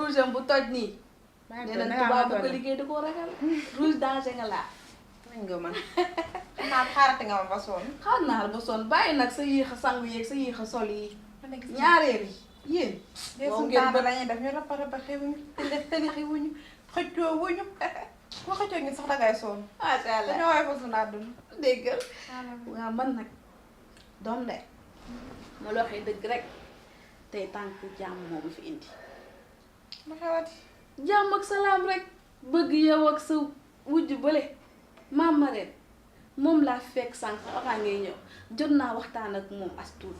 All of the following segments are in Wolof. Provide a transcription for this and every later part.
rouge am bu toj nii. nee na tubaab bu ko liggéey da koo ragal. rouge danger nga laa. nga man xanaa xaarate nga ma ba sonn. xaar naa la ba sonn bàyyi nag sa yéex a sangu yeeg sa yéex a sol yi. ñaareel yi yéen. boo ngeen ba lañuy def ñu rapa xewuñu te def tëli xewuñu xëccoo wuñu boo xëccoo ñu sax dangay sonn. macha allah dañoo woy fa suñu àdduna. déggal waaw man nag doom de ma la waxee dëgg rek tey tànk jàmm moo ma fi indi. ma xewati. jàmm ak salaam rek bëgg yow ak sa wujj bële maam ma ren moom laa fekk sànq avant ngay ñëw jot naa waxtaan ak moom as tuut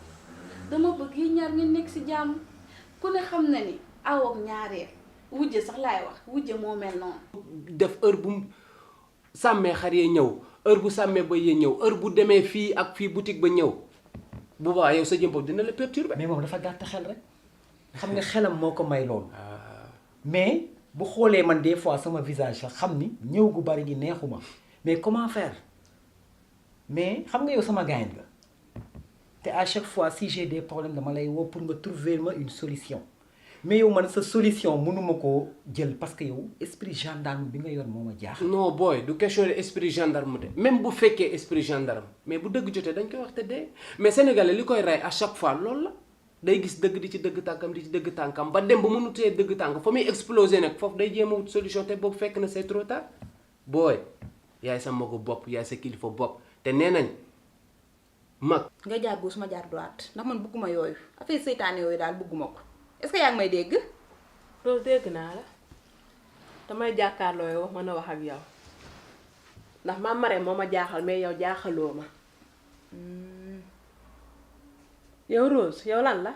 dama bëgg yi ñaar ngeen nekk si jàmm ku ne xam na ni aw ak ñaareel wujje sax laay wax wujje moo mel noonu. def heure bu sàmmee xar yee ñëw heure bu sàmmee ba yee ñëw heure bu demee fii ak fii boutique ba ñëw bu baax yow sa jëm bopp dina la perturber. mais moom dafa gàtt xel rek xam nga xelam moo ko may loolu. mais bu xoolee man des fois sama visage la xam ni ñëw gu bari gi neexuma mais comment faire mais xam nga yow sama gaañ nga te à chaque fois si j'ai des problèmes dama lay woo pour nga trouver ma une solution mais yow man sa solution mënuma koo jël parce que yow esprit gendarme bi nga yor moo ma jaaxal. non booy du question de esprit gendarme de même bu fekkee esprit gendarme mais bu dëgg jotee dañ koy wax te dee mais sénégalais li koy rey à chaque fois loolu la. day gis dëgg di ci dëgg tànkam di ci dëgg tànkam ba dem ba mënutee dëgg tànk fa muy exploser nag foofu day jéem a wut solution te boobu fekk na c'est trop tard booy yaay sa magu bopp yaay sa kilifa bopp te nee nañ mag. nga jaar gauche ma jaar droite ndax man bëgguma yooyu affaire seytaane yooyu daal bëgguma ko est-ce que yaa ngi may dégg. loolu dégg naa la damay jàkkaarloo yow mën a wax ak yow ndax ma Marème moo ma jaaxal mais yow jaaxaloo ma. yow Rose yow lan la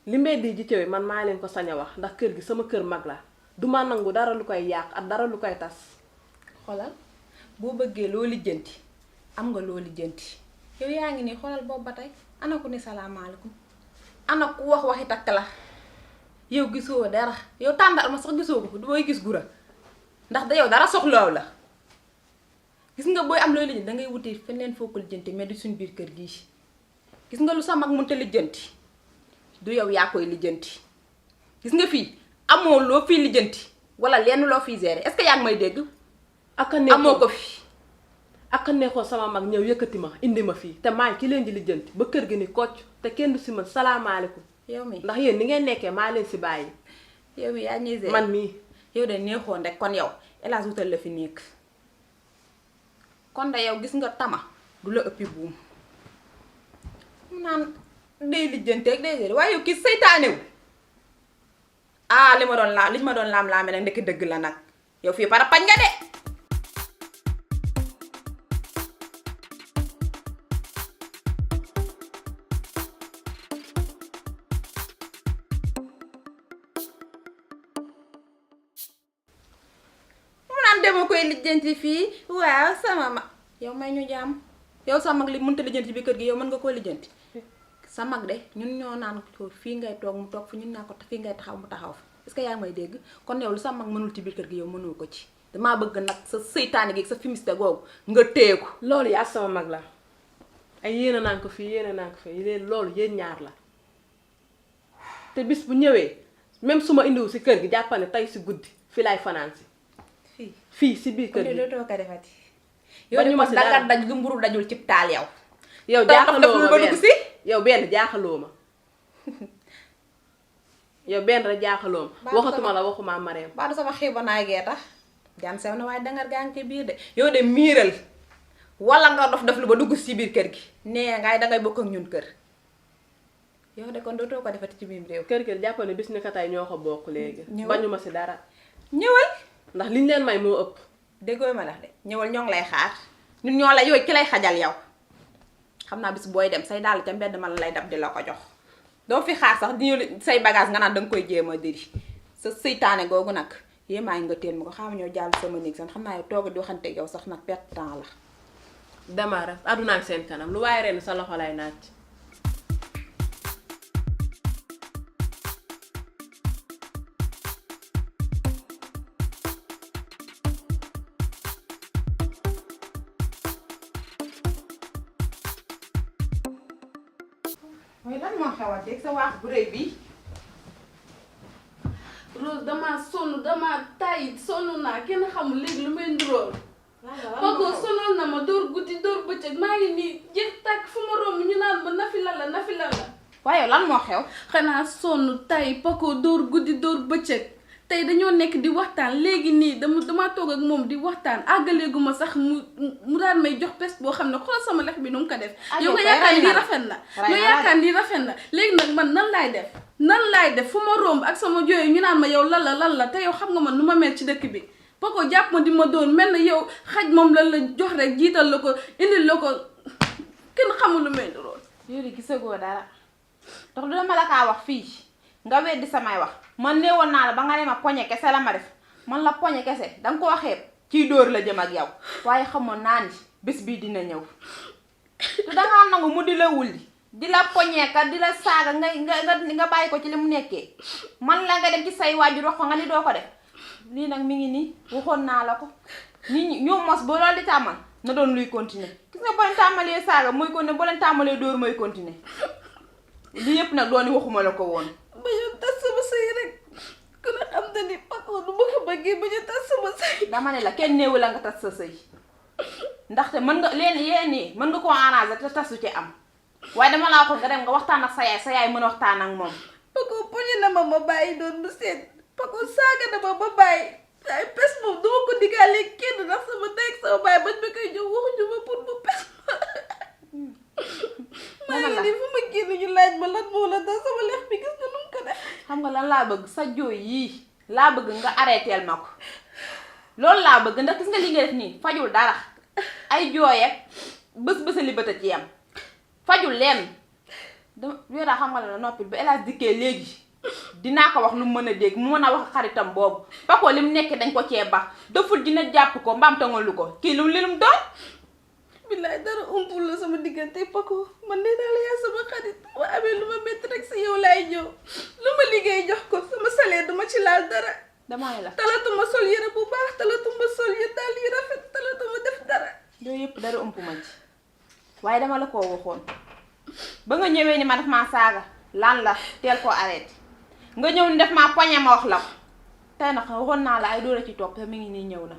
li mbedd yi ji cëwee man maa leen ko sañ a wax ndax kër gi sama kër mag la duma nangu dara lu koy yàq ak dara lu koy tas. xoolal boo bëggee loo lijjanti am nga loo lijjanti yow yaa ngi nii xoolal boobu ba tey ana ku ni salaamaaleykum ana ku wax waxi takk la yow gisoo dara yow tàndal ma sax gisoo ko du may gis gura ndax da yow dara soxlaaw la gis nga booy am looy lijjanti dangay wuti feneen foo ko lijjanti mais du suñ biir kër gii. gis nga lu sa mag mënta lijjanti du yow yaa koy lijjanti gis nga fii amoo loo fii lijjanti wala lenn loo fii gérer est-ce que yaa ngi may dégg. ak a neexoon amoo ko fi. ak a neexoon sama mag ñëw yëkkati ma indi ma fii te maa ngi ki leen di lijjanti ba kër gi ni kocc te kenn du si man salaamaaleykum. yow mi ndax yéen ni ngeen nekkee maa leen si bàyyi. yow mi yaa ñuy gérer man mii. yow de neexoon rek kon yow El Hadj wutal la fi nekk kon de yow gis nga tama du la ëppi buum. mu naan day lijjanteeg day gérer waaye yow kii seytaanewu li ma doon laam-laame nag ndekki dëgg la nag yow fii para pañ nga de. mu naan dama koy lijjanti fii waaw sama mag yow may ñu jàmm yow sa mag li mënta lijjanti bi kër gi yow mën nga koo lijjanti. sa mag de ñun ñoo naan ko fii ngay toog mu toog fi ñun naa ko fii ngay taxaw mu taxaw fa est-ce que yaa ngi may dégg kon yow lu sa mag mënul ci biir kër gi yow mënoo ko ci damaa bëgg nag sa seytaane gi sa fimiste googu nga téye ko. loolu yaa sama mag la ay yéene naan ko fii yéene naan ko fii loolu yéen ñaar la te bis bu ñëwee même su ma indiwu si kër gi jàppal ne tey si guddi fi laay fanaan si. fii si biir kër gi dootoo ko defati. yow de kon danga daj lu mburu dajul cib taal yow. yow jaaxaloo ma benn si. yow benn jaaxaloo ma yow benn rek jaaxaloo ma waxatuma la waxuma Marème. ba du sama xiiba naay gee tax jaan sew na waaye dangar gaa ngi ci biir de yow de miiral wala nga dof lu ba dugg si biir kër gi nee ngay dangay bokk ak ñun kër yow de kon dootoo ko defati ci biir réew. kër jàppal ne bis ni ka tey ñoo ko bokk léegi. bañu ma si dara. ñëwal ndax liñ leen may moo ëpp. déggoo ma la de ñëwal ñoo ngi lay xaar ñun ñoo la yooyu ki lay xajal yow. xam naa bis booy dem say dàll ca mbedd ma la lay dab di la ko jox doo fi xaar sax di ñëw say bagage nga naan danga koy jéem a diri sa seytaane googu nag yéemaa ngi nga téel ma ko xam ñoo jàll sama néeg sax xam naa yow toog di waxante yow sax nag perte temps la. dama rek àdduna ak seen kanam lu waaye ren sa loxo lay naaj. mooy lan moo xewateeg sa waax bu rëy bi Rose damaa sonn damaa tàyyi sonn naa kenn xamul léegi lu may ndurool. Paco sonal na ma dóor guddi dóor bëccëg maa ngi nii jeex tàkk fu ma romb ñu naan ma Nafi lan la. waaye lan moo xew. xanaa sonn tàyyi Paco dóor guddi dóor bëccëg tey dañoo nekk di waxtaan léegi nii dama toog ak moom di waxtaan àggaleegu ma sax mu daan may jox pes boo xam ne xoolal sama lex bi nu mu ko def. yow nga yaakaar ni rafet na. nga yaakaar ni rafet na léegi nag man nan laay def fu ma romb ak sama jooy ñu naan ma yow lan la te yow xam nga man nu ma mel ci dëkk bi. Paco jàpp ma di ma doon mel na yow xaj moom lan la jox rek jiital la ko indil la ko kenn xamul lu may doon. yow de gisagoo dara ndax du dama la kaa wax fii nga weddi samay wax man néewoon naa la ba nga ne ma poñe kese la ma def man la poñe kese danga koo xeeb ciy dóor la jëm ak yow waaye xamoon naa ni bés bii dina ñëw te dangaa nangu mu di la wulli di la poñeeka di la saaga nga bàyyi ko ci li mu nekkee man la nga dem ci say waajur wax ko nga ni doo ko def. lii nag mi ngi nii waxoon naa la ko nit ñi ñoo mos ba loolu di tàmmal na doon luy continuer gis nga boo leen tàmmalee saaga mooy continuer boo leen tàmmalee dóor mooy continuer lii yëpp nag doon waxuma la ko woon. ba ñu tas sama sëy rek ku ne xam na ni Paco du ma ko bëggee ba ñu tas sama sëy. dama ne la kenn néewu la nga tas sa sëy ndaxte mën nga yéen mën nga koo arranger te tasu ci am waaye dama laa waxoon nga dem nga waxtaan ak sa yaay mën a waxtaan ak moom. Paco poñe na ma bàyyi doon du seet. Paco saaga na ma ba bàyyi ay pes moom duma ko diggaale kenn ndax sama ndey ak sama baay bañ ma koy jox waxuñu ma pour mu pes ma maa ngi nii fu ma génn ñu laaj ma lan moo la dal sama lex bi gis na nu mu ko def. xam nga lan laa bëgg sa jooy yii laa bëgg nga arrêteel ma ko loolu laa bëgg ndax gis nga li nga def nii fajul dara ay jooy ak bës-bësali bët a ci yam fajul lenn dama yow daa xam nga la noppil ba El Hadj dikkee léegi dinaa ko wax lu mu mën a dégg mu mën a wax xaritam boobu Paco li mu nekk dañ ko cee baax daful dina jàpp ko mbaam tangalu ko kii lu mu doon. billaay dara umpul la sama diggante Paco man nee naa la yaa sama xarit ma amee lu ma métti rek si yow laay ñëw lu ma liggéey jox ko sama salaire duma ci laal dara. damaa la talatuma sol yére bu baax talatuma sol yi daal yi rafet talatuma def dara. yooyu yëpp dara ump ma ci waaye dama la koo waxoon ba nga ñëwee ni ma def maa saaga lan la teel koo arrêté nga ñëw ni def maa poñe ma wax la ko tey nag waxoon naa la ay dóor a ci topp te mi ngi nii ñëw na.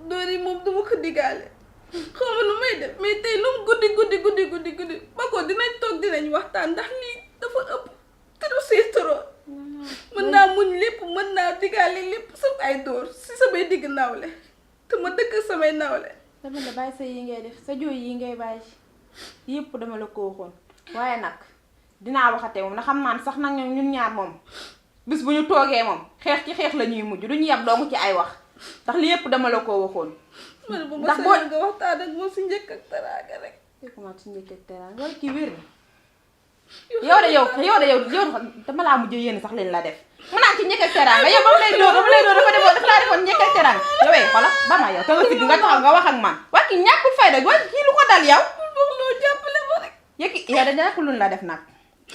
dóor yi moom duma ko diggaale xaw ma nu may def mais tey lu mu guddi Paco dinañ toog dinañ waxtaan ndax lii dafa ëpp te du see trop mën naa muñ lépp mën naa diggaale lépp sama ay dóor si samay digg nawle te ma dëkk samay nawle. dama la bàyyi sa yi ngay def sa jooy yi ngay bàyyi yëpp dama la ko waxoon waaye nag dinaa waxate moom na xam naa sax nag ñun ñaar moom bis bu ñu toogee moom xeex ci xeex la ñuy mujj duñu yem dong ci ay wax ndax li yëpp dama la ko waxoon. ndax boo nga waxtaan ak moom si njëkk ak teraanga rek. comment si njëkk ak teraanga wala kii wér na yow dama laa mujjee yéen sax leen la def mu naan ci njëkk ak teraanga yow ba mu lay dóor dafa laa defoon njëkk ak teraanga yow xoolal ba ma yow te nga sigg nga taxaw nga wax ak man waa kii ñàkkul fayda waa kii lu ko dal yow. loo jàppale ma rek. yëkki yow da ñàkkul luñ la def nag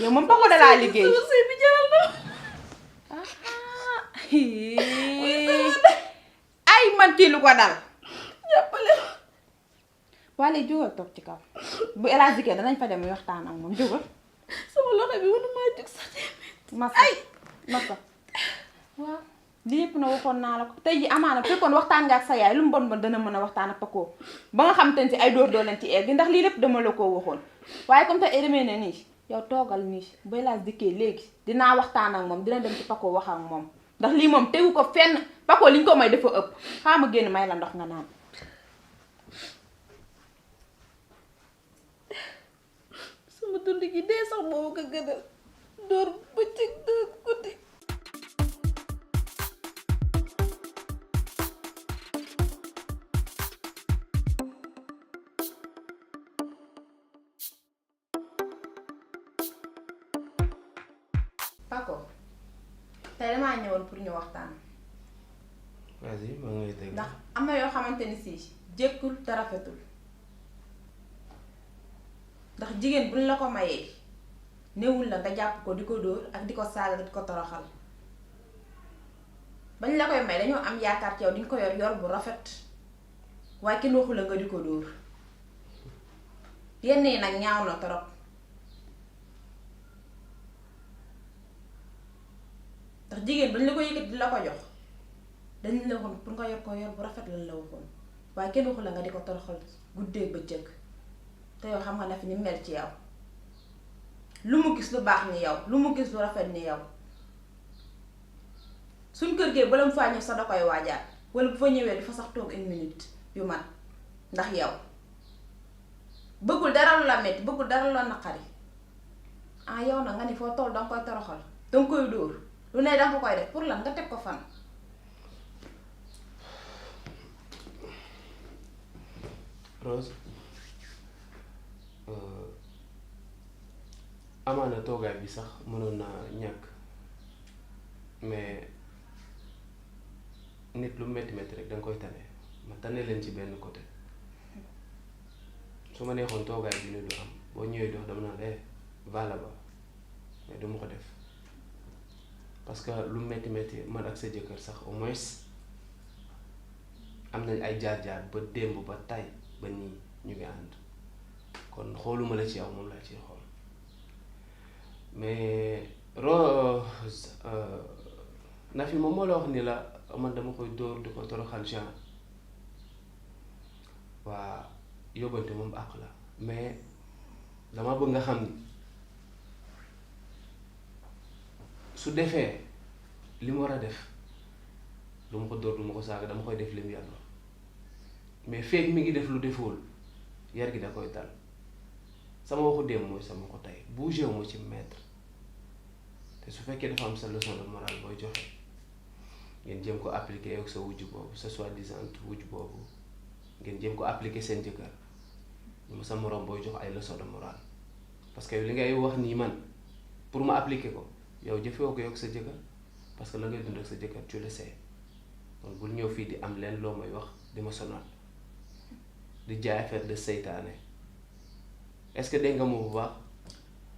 yow moom Paco da laa liggéey. sama sëy bi jaral na. ay man kii lu ko dal. jàppale ma. waa léegi jógal toog ci kaw bu El Hadj dikkee danañ fa dem waxtaan ak moom jógal. sama loxo bi mënu maa jóg sax masa waaw lii yëpp na waxoon naa la ko tey ji amaana fekkoon waxtaan nga ak sa yaay lu mu bon dana mën a waxtaan ak Paco ba nga xam te ne si ay dóor doo leen ci egg ndax lii lépp dama la koo waxoon waaye comme te demee ne nii yow toogal nii bu El Hadj dikkee léegi dinaa waxtaan ak moom dina dem ci Paco wax ak moom ndax lii moom tegu ko fenn Paco li ñu ko may dafa ëpp xaama génn may la ndox nga naan. sama dund gi dee sax moo ko gënal dóor bëccëg dóor guddi. Paco tey damaa ñëwoon pour ñu waxtaan. vas-y maa ngi lay dégg. ndax am na yoo xamante ni si jékkul te rafetul ndax jigéen buñ la ko mayee newul la nga jàpp ko di ko dóor ak di ko saaga di ko toroxal bañ la koy may dañoo am yaakaar ci yow di nga ko yor bu rafet waaye kenn waxu la nga di ko dóor yenn yi nag ñaaw na torop. ndax ndax jigéen bañ la ko yëkkati di la ko jox dañ la waxoon pour nga yor ko yor bu rafet lañ la waxoon waaye kenn waxu la nga di ko toroxal guddee bëccëg te yow xam nga na fi ni mel ci yow lu mu gis lu baax ni yow lu mu gis lu rafet ni yow suñ kër gee bala mu faa ñëw sax da koy waajaat wala bu fa ñëwee du fa sax toog une minute yu mat ndax yow bëggul dara lu la metti bëggul dara lu la naqari ah yow nag nga ni foo toll danga koy toroxal danga koy dóor lu ne danga ko koy def pour lan nga teg ko fan. Rose amaana toogaay bi sax mënoon naa ñàkk mais nit lu metti metti rek danga koy tane ma tane leen ci benn côté su ma neexoon toogaay bi ni du am boo ñëwee dox dama naan va là-bas mais duma ko def parce que lu metti metti man ak sa jëkkër sax au moins am nañ ay jaar-jaar ba démb ba tay ba nii ñu ngi ànd kon xooluma la ci yow moom laa ciy xool mais Rose Nafi moom moo la wax ni la man dama koy dóor di ko toroxal genre waa yóbbante moom àq la mais dama bëgg nga xam ni su defee li mu war a def lu ma ko dóor lu ma ko saaga dama koy def lim yàlla mais feeg mi ngi def lu deful yar gi da koy dal sama waxu démb mooy sama ko tey bougé wu ma ci maître te su fekkee dafa am sa leçon de morale booy joxe ngeen jéem ko appliquer ak sa wujj boobu sa soi-disant wujj boobu ngeen jéem ko appliquer seen jëkkër ñu ma sa morom booy jox ay leçon de morale parce que li ngay wax nii man pour ma appliquer ko yow jëfewoo ko yokk sa jëkkër parce que la ngay dund ak sa jëkkër tu le sais donc bul ñëw fii di am leen loo may wax di ma sonal di jaay affaire de seytaane est-ce que dégg nga mu bu baax.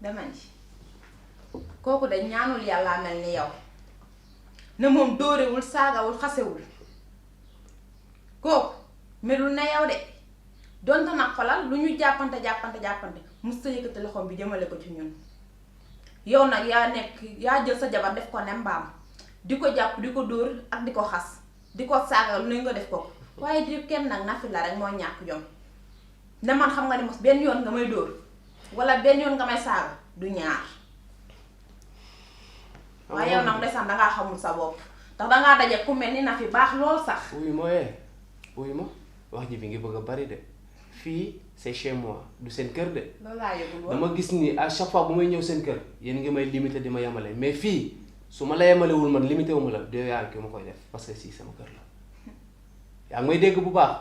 dama ni kooku de ñaanul yàlla mel ni yow ne moom dóorewul saagawul xasewul kooku melul na yow de donte nag xolal lu ñu jàppante mus sa yëkkati loxoom bi jëmale ko ci ñun yow nag yaa jël sa jabar def ko ne mbaam di ko jàpp di ko dóor ak di ko xas di ko saaga lu ne nga def ko waaye di kenn nag Nafi la rek moo ñàkk jom ne man xam nga ni mos benn yoon nga may dóor wala benn yoon nga may saaga du ñaar waaye yow nag ndeysaan dangaa xamul sa bopp ndax dangaa daje ku mel ni Nafi baax lool sax. wuyu ma wax ji bi ngi bëgg a bari de fii c'est chez moi du seen kër de. loolu laa yëgul woon dama gis ni à chaque fois bu may ñëw seen kër yéen ngi may limité di ma yemale mais fii su ma la yemalewul man limité wu ma la de yaa ki ma koy def parce que si sama kër la yaa ngi may dégg bu baax.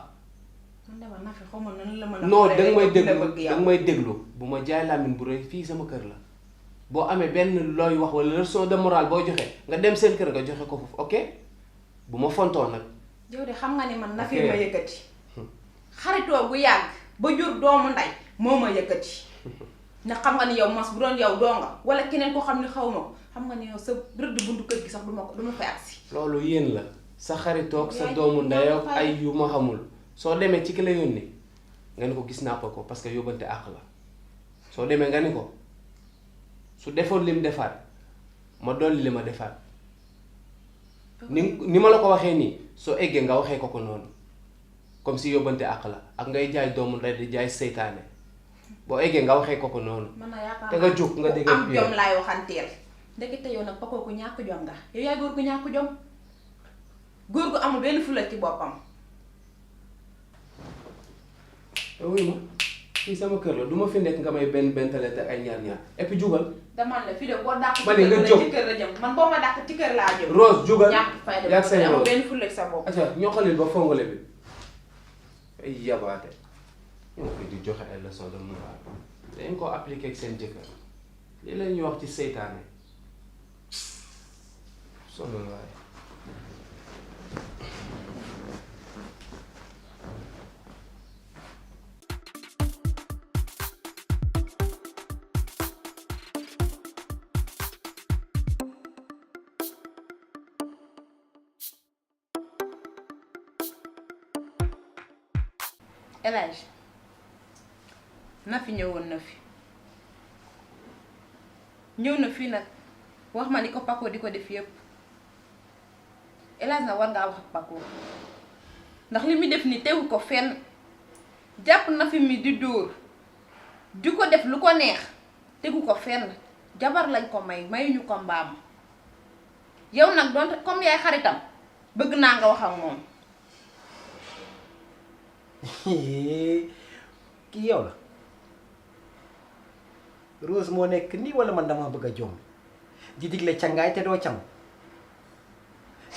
man de ma Nafi xaw ma nan la mën a. non danga may déglu bu ma jaay làmmiñ bu rëy fii sama kër la boo amee benn looy wax wala leçon de morale boo joxe nga dem seen kër nga joxe ko foofu ok bu ma fontoon nag. yow de xam nga ni man Nafi ma yëkkati xaritoo bu yàgg ba jur doomu nday moo ma yëkkati ndax xam nga ni yow mos bu doon yow doo nga wala keneen ko xam ni xaw ma ko xam nga ni yow sa rëdd buntu kër gi sax du ma koy agsi. loolu yéen la sa xaritoog sa doomu nday ak ay yu ma xamul soo demee ci ki la yónni nga ni ko gis naa ko parce que yóbbante àq la soo demee nga ni ko su defoon lim defaat ma dolli li ma defaat ni ma la ko waxee nii soo eggee nga waxee ko noonu comme si yóbbante àq la ak ngay jaay doomu nday di jaay seytaane boo eggee nga waxee ko noonu. te nga jóg nga dégg am jom laay waxanteel ndekete yow nag pakoo ku ñàkk jom nga yow yaay góor gu ñàkk jom góor gu amul benn fula ci boppam. wuy ma fii sama kër la du ma fi nekk nga may benn tale te ay ñaar et puis jugal. dama la fi de boo dàq. ma ne nga jóg ci kër la jëm man boo ma dàq ci kër laa jëm. Rose jugal ñàkk fayda yaa say amul benn fula ci sa bopp. acca ñoo xalil ba fongole bi ay yabaate ñu ko di joxe ay leçon de morale dañ ko appliqué ak seen jëkkër lii la ñuy wax ci seytaane sonn waaye. El Hadj Nafi ñëwoon na fi ñëw na fii nag wax ma ni ko Paco di ko def yëpp Elhadj na war ngaa wax ak Paco ndax li muy def ni tegu ko fenn jàpp na fi mi di dóor di ko def lu ko neex tegu ko fenn jabar lañ ko may mayuñu ko mbaam yow nag donte comme yaay xaritam bëgg naa nga wax ak moom. kii yow la Rose moo nekk nii wala man dama bëgg a joom di digle cangaay te doo cangu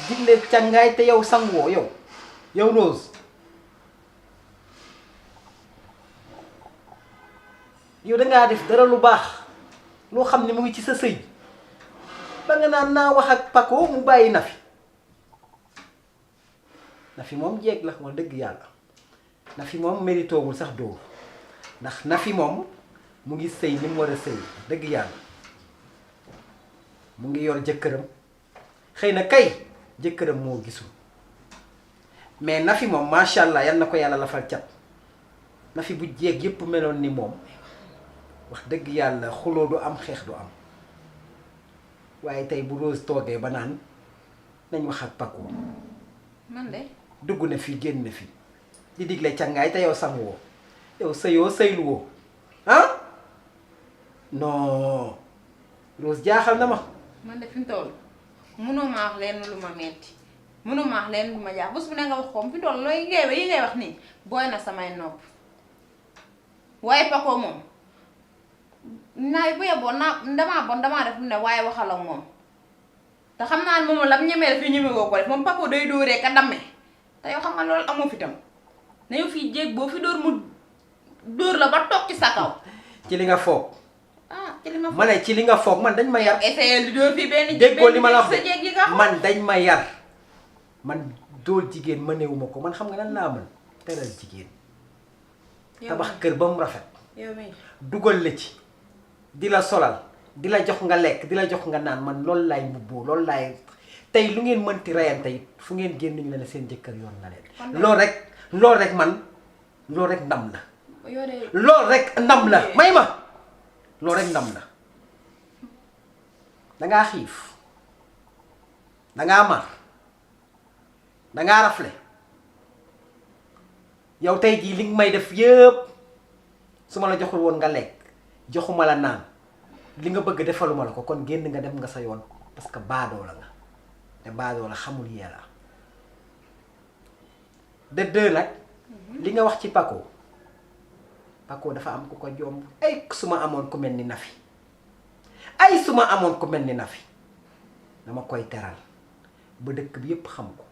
digle cangaay te yow sangoo yow Rose yow dangaa def dara lu baax loo xam ne mu ngi ci sa sëy ba nga naan naa wax ak Paco mu bàyyi Nafi moom jeeg la wax dëgg yàlla Nafi moom méritoowul sax dóor ndax Nafi moom mu ngi sëy ni mu war a sëy dëgg yàlla mu ngi yor jëkkëram xëy na kay jëkkëram moo gisul mais Nafi moom macha allah yal na ko yàlla lafal cat Nafi bu jeeg yépp meloon ni moom wax dëgg yàlla xuloo du am xeex du am waaye tey bu Rose toogee ba naan nañ wax ak Paco man de dugg na fi génn na fi di digle cangaay te yow sanguwoo yow sëyoo sëyluwoo ah non Rose jaaxal na ma. man de fi mu toll mënoo ma wax leen lu ma metti mënoo ma wax leen lu ma jaax bés bu ne nga wax ko fi mu toll looy yi ngay wax nii booy na samay nopp waaye Paco moom naay bu yeboon damaa def ne waaye waxal ak moom te xam naa ne moom lam ñemee daf ñeme woo ko def moom Paco day dóoree ka damme te yow xam nga loolu amoo fi tam ne yow fii jéeg boo fi dóor mu dóor la ba toog ci sa kaw. ci li nga foog. ci li ma foog ma ne ci li nga foog man dañ ma yar. essayé lu dóor fii benn déggoo li ma la wax sa jéeg yi nga xam man dañ ma yar man dóor jigéen mënewuma ko man xam nga lan laa mën teral jigéen. tabax kër ba mu rafet. yow mii dugal la ci di la solal di la jox nga lekk di la jox nga naan man loolu laay mbubboo loolu laay tey lu ngeen mënti reyante it fu ngeen génn ñu ne seen jëkkër yoon na leen. loolu rek man loolu rek ndam la. loolu rek ndam la may ma loolu rek ndam la dangaa xiif dangaa mar dangaa rafle yow tey jii li nga may def yëpp su ma la joxul woon nga lekk joxuma la naan li nga bëgg defaluma la ko kon génn nga dem nga sa yoon parce que baadoo la nga te baadoo la xamul yàlla de deux nag li nga wax ci Paco dafa am ku ko jomb ay su ma amoon ku mel ni Nafi ay su ma amoon ku mel ni Nafi dama koy teral ba dëkk bi yépp xam ko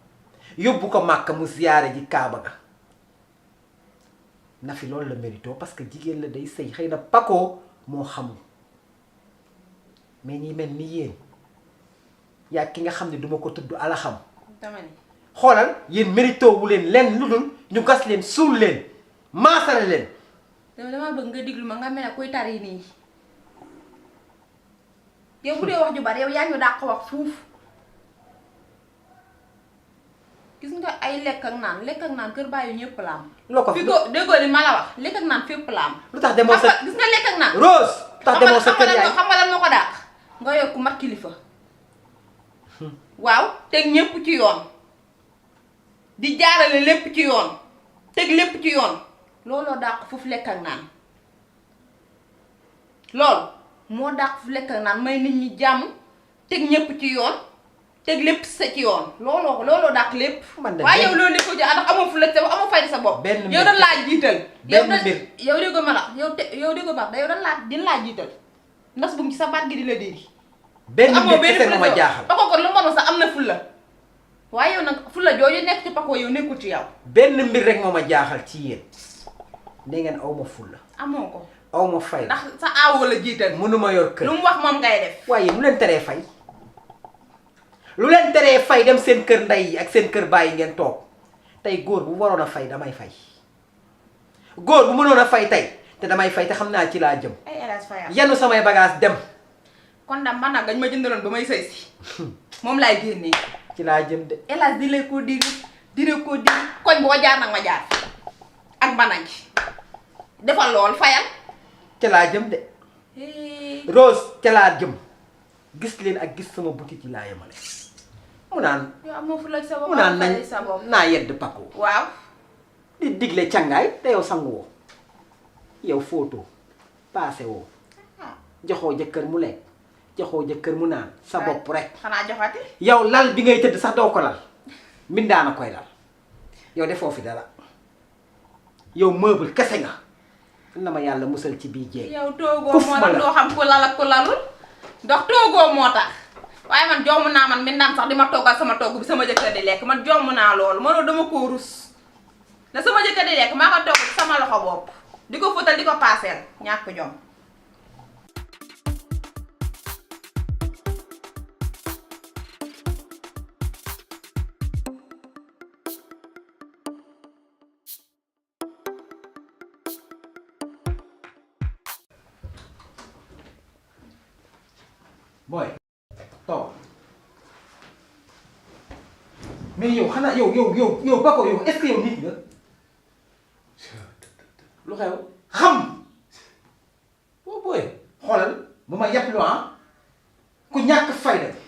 yóbbu ko Màkka mu ziyaare ji Kaaba ga Nafi loolu la mérito parce que jigéen la day sëy xëy na Paco moo xamul mais ñi mel ni yéen yaa ki nga xam ne duma ko tudd ala xam xoolal yéen mérito wu leen lenn lu dul ñu gas leen suul leen maasale leen. dama bëgg nga diglu ma nga mel ne kuy tari nii yow bu dee wax ju bari yow yaa ñu dàq wax fuuf gis nga ay lekk ak naan kër bàyyi ñëpp la am. loo ko fi ko déggoo li ma la wax lekk ak naan fépp la am. lu tax demoo sa gis nga lekk ak naan. Rose lu tax demoo sa kër yaay xam nga lan moo ko dàq nga yokk mat kilifa waaw teg ñëpp ci yoon di jaarale lépp ci yoon teg lépp ci yoon. looloo dàq foofu lekk ak naan loolu moo dàq foofu lekk ak naan may nit ñi jàmm teg ñépp ci yoon teg lépp sa ci yoon looloo dàq lépp. waaye yow loolu lépp ko ndax amoo fu lekk sa bopp amoo fayda sa bopp. yow dañ laa jiital. yow déggoo ma la yow déggoo ma yow dañ laa jiital ndax bu mu ci sa baat gi di la dégg. benn mbir kese nga ma jaaxal Paco kon lu mu mënoon sax am na fulla waaye yow nag fulla jooju nekk ci Paco yow nekkul ci yow. benn mbir rek moo ma jaaxal ci yéen. ne ngeen aw ma fulla amoo ko aw ma fay ndax sa aawoo la jiital mënuma yor kër lu mu wax moom ngay def waaye lu leen teree fay lu leen teree fay dem seen kër ndey yi ak seen kër bàyyi ngeen toog tey góor bu waroon a fay damay fay góor bu mënoon a fay tey te damay fay te xam naa ci laa jëm ay Elhadj Faye yenu samay bagage dem kon da man nag dañ ma jëndaloon ba may sëy si moom laay génnee ci laa jëm de Elhadj di lay ko diri koñ boo jaar nag ma jaar ak banañ defal lool fayal ca laa jëm de Rose ca laa jëm gis leen ak gis sama boutique yi laa yemale mu naan yow amoo fu la sa bopp mu naan nañ sa bopp naa yedd Paco waaw di digle cangaay te yow sangu woo yow photo paase woo joxoo jëkkër mu lekk joxoo jëkkër mu naan sa bopp rek xanaa joxati yow lal bi ngay tëdd sax doo ko lal mbindaana koy lal yow defoo fi dara yow meuble kese nga na ma yàlla musal ci bii jeeg yow toogoo Kuf moo ma tax la. doo xam ku lal ak ku lalul ndax toogoo moo tax waaye man jomb naa man mbindaan sax di ma toggal sama togg bi sama jëkkër di lekk man jomb naa loolu mënoo dama koo rus na sama jëkkër di lekk maa ko togg ci sama loxo bopp di ko fóotal di ko paaseel ñàkk jom booy toog mais yow xanaa yow Paco yow est-ce que yow nit nga lu xew xam boo booy xoolal bu ma yàpp lu ku ñàkk fayda